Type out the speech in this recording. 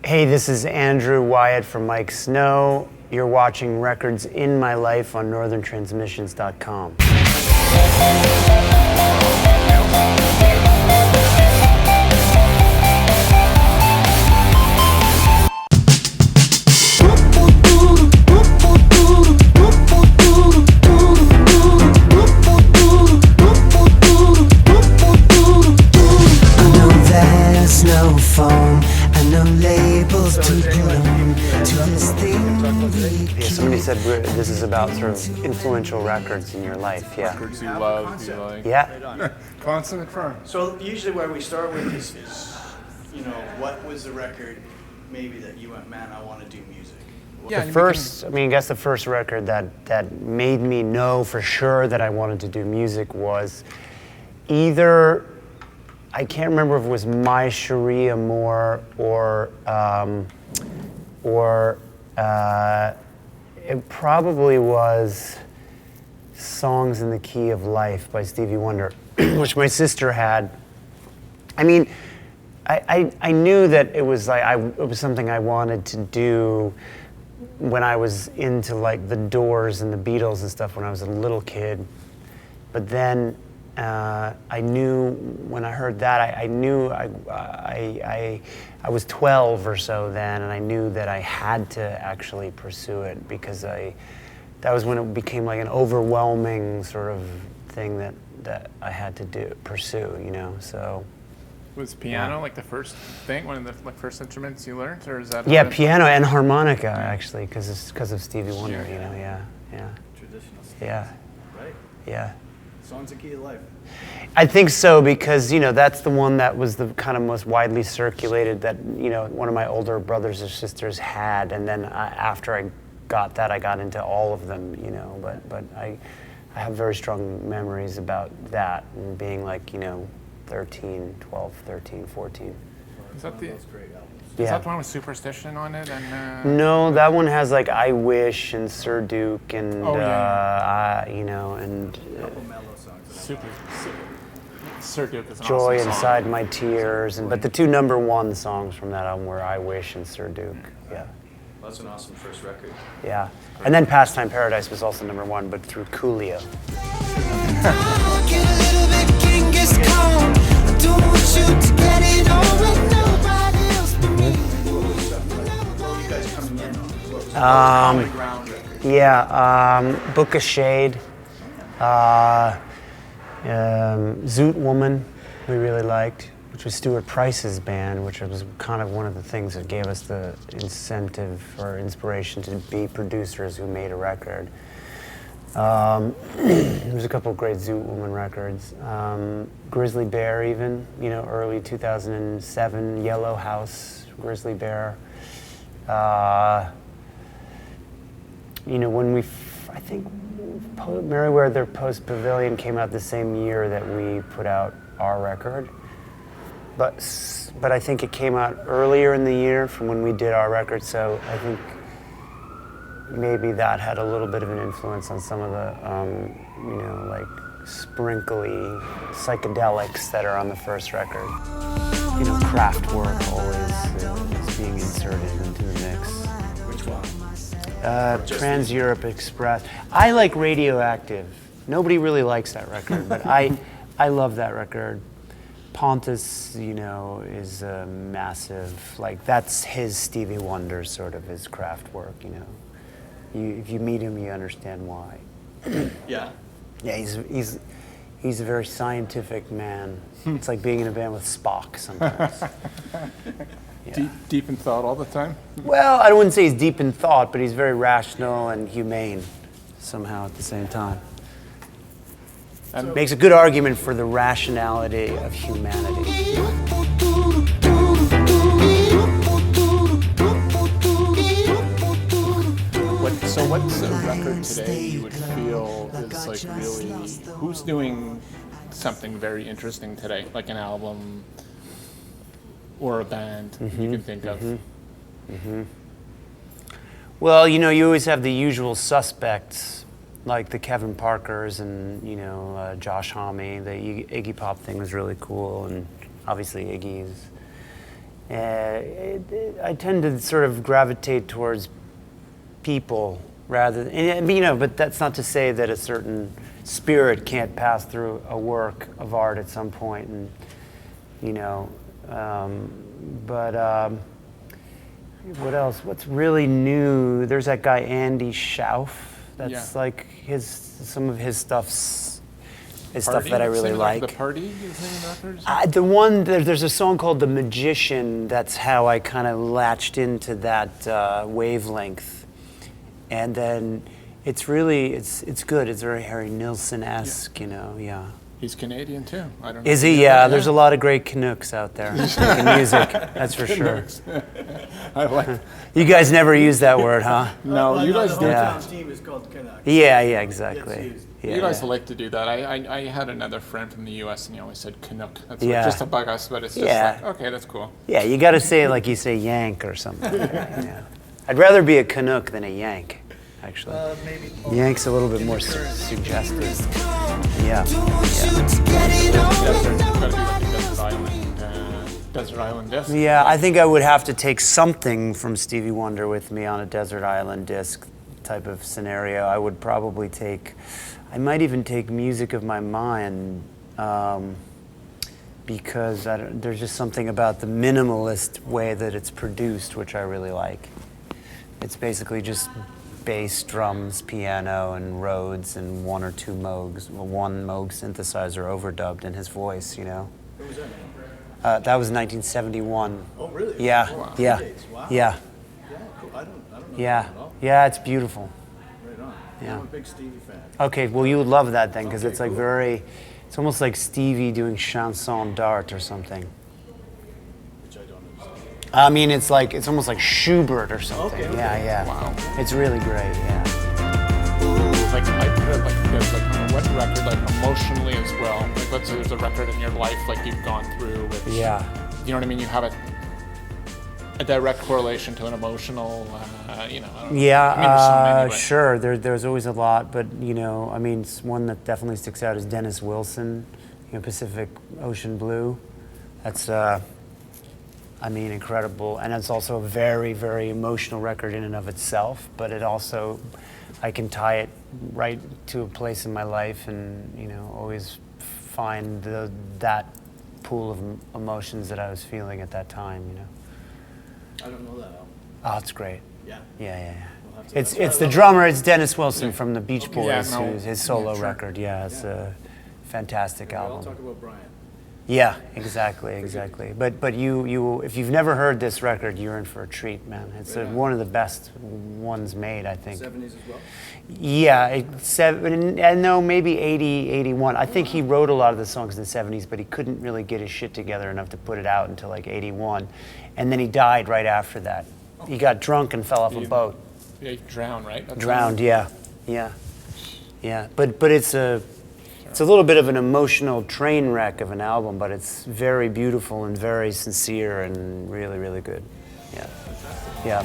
Hey, this is Andrew Wyatt from Miike Snow. You're watching Records in My Life on northerntransmissions.com. No phone, and no labels to put on to this thing. Yeah, somebody said this is about sort of influential records in your life. Yeah. Records you love, you like. Yeah. Constant and firm. So usually where we start with is, you know, what was the record maybe that you went, man, I want to do music? Yeah, the first, I guess the first record that made me know for sure that I wanted to do music was either, I can't remember if it was My Sharia More or it probably was Songs in the Key of Life by Stevie Wonder, which my sister had. I mean, I knew that it was like it was something I wanted to do when I was into like the Doors and the Beatles and stuff when I was a little kid. But then I knew when I heard that, I knew I was 12 or so then, and I knew that I had to actually pursue it because that was when it became like an overwhelming sort of thing that I had to pursue, you know. So was piano like the first thing, one of the first instruments you learned, or is that? Yeah, piano and harmonica actually, because of Stevie Wonder, you know. Yeah. Traditional stuff. Yeah. Right? Yeah. Songs the Key of Life. I think so, because, you know, that's the one that was the kind of most widely circulated that, you know, one of my older brothers or sisters had, and then after I got that, I got into all of them, you know, but I have very strong memories about that and being like, you know, 13, 12, 13, 14. Is that the, Those great albums. Yeah. is that the one with Superstition on it? And No, that one has like I Wish and Sir Duke and, you know, and A couple mellow songs. Sir Duke is an Joy awesome Inside song. My Tears, but the two #1 songs from that album were I Wish and Sir Duke. Yeah. That's an awesome first record. Yeah. And then Pastime Paradise was also #1, but through Coolio. Book of Shade, Zoot Woman, we really liked, which was Stuart Price's band, which was kind of one of the things that gave us the incentive or inspiration to be producers who made a record. There's a couple of great Zoot Woman records. Grizzly Bear even, you know, early 2007, Yellow House, Grizzly Bear. You know, when I think Merriweather Post Pavilion came out the same year that we put out our record. But I think it came out earlier in the year from when we did our record, so I think maybe that had a little bit of an influence on some of the, you know, like sprinkly psychedelics that are on the first record. You know, Kraftwerk always is being inserted into the mix. Which one? Trans Europe Express. I like Radioactive. Nobody really likes that record, but I love that record. Pontus, you know, is a massive, like, that's his Stevie Wonder, sort of his Kraftwerk, you know. If you meet him, you understand why. Yeah. Yeah, he's a very scientific man. It's like being in a band with Spock sometimes. Yeah. Deep in thought all the time? Well, I wouldn't say he's deep in thought, but he's very rational and humane somehow at the same time. And makes a good argument for the rationality of humanity. So what's a record today you would feel is like really, who's doing something very interesting today, like an album or a band you can think of? Well, you know, you always have the usual suspects, like the Kevin Parkers and, you know, Josh Homme. The Iggy Pop thing was really cool, and obviously Iggy is I tend to sort of gravitate towards people rather than, and, you know, but that's not to say that a certain spirit can't pass through a work of art at some point, and, you know, what else? What's really new? There's that guy Andy Shauf. That's like some of his stuff's is stuff that I really like. The Party is named after? The one there's a song called "The Magician." That's how I kind of latched into that wavelength, and then it's really it's good. It's very Harry Nilsson-esque, you know. Yeah. He's Canadian too. I don't know. Is he? Yeah. There's a lot of great Canucks out there making music. That's for sure. I like. You guys never use that word, huh? No, you guys the don't. hometown team is called Canucks. Yeah. Exactly. It's used. Yeah, You guys like to do that. I had another friend from the U.S. and he always said Canuck. That's Yeah. just to bug us, but it's just like, okay, that's cool. Yeah, you got to say it like you say Yank or something. Yeah. I'd rather be a Canuck than a Yank, actually. Maybe. Yank's a little bit more suggestive. Yeah. It's gotta be like a Desert Island disc. Yeah, I think I would have to take something from Stevie Wonder with me on a desert island disc type of scenario. I would probably I might even take Music of My Mind, because there's just something about the minimalist way that it's produced, which I really like. It's basically just bass, drums, piano, and Rhodes, and one or two Moogs, one Moog synthesizer overdubbed in his voice, you know. What was that? That was 1971. Oh, really? Yeah, Wow. yeah, Wow. yeah, Yeah, cool. I don't know yeah, that at all. yeah. It's beautiful. Right on. Yeah. I'm a big Stevie fan. Okay, well, you would love that then, because Okay, it's like cool. it's almost like Stevie doing chanson d'art or something. Which I don't understand. I mean, it's almost like Schubert or something. Okay. Yeah. Wow. It's really great. Yeah. Like I put it like this, like on what record, like emotionally as well. Like let's say there's a record in your life like you've gone through, which Yeah. you know what I mean. You have a direct correlation to an emotional, you know. I don't know. Yeah, I mean, there's so many, but- sure. There's always a lot, but you know, I mean, one that definitely sticks out is Dennis Wilson, you know, Pacific Ocean Blue. That's, I mean, incredible, and it's also a very, very emotional record in and of itself. But it also, I can tie it right to a place in my life, and you know, always find that pool of emotions that I was feeling at that time. You know. I don't know that album. Oh, it's great. Yeah. Yeah. We'll have to- It's the drummer. It's Dennis Wilson from the Beach Boys, Yeah, no. who's his solo Yeah, sure. record. Yeah, it's a fantastic I'll album. talk about Brian. Yeah, exactly. But you if you've never heard this record, you're in for a treat, man. It's Right on. one of the best ones made, I think. 70s as well? Yeah, no, maybe 80, 81. I think he wrote a lot of the songs in the 70s, but he couldn't really get his shit together enough to put it out until like 81. And then he died right after that. He got drunk and fell off a boat. Yeah, you drown, right? That's Drowned, yeah. But it's a little bit of an emotional train wreck of an album, but it's very beautiful and very sincere and really, really good. Yeah.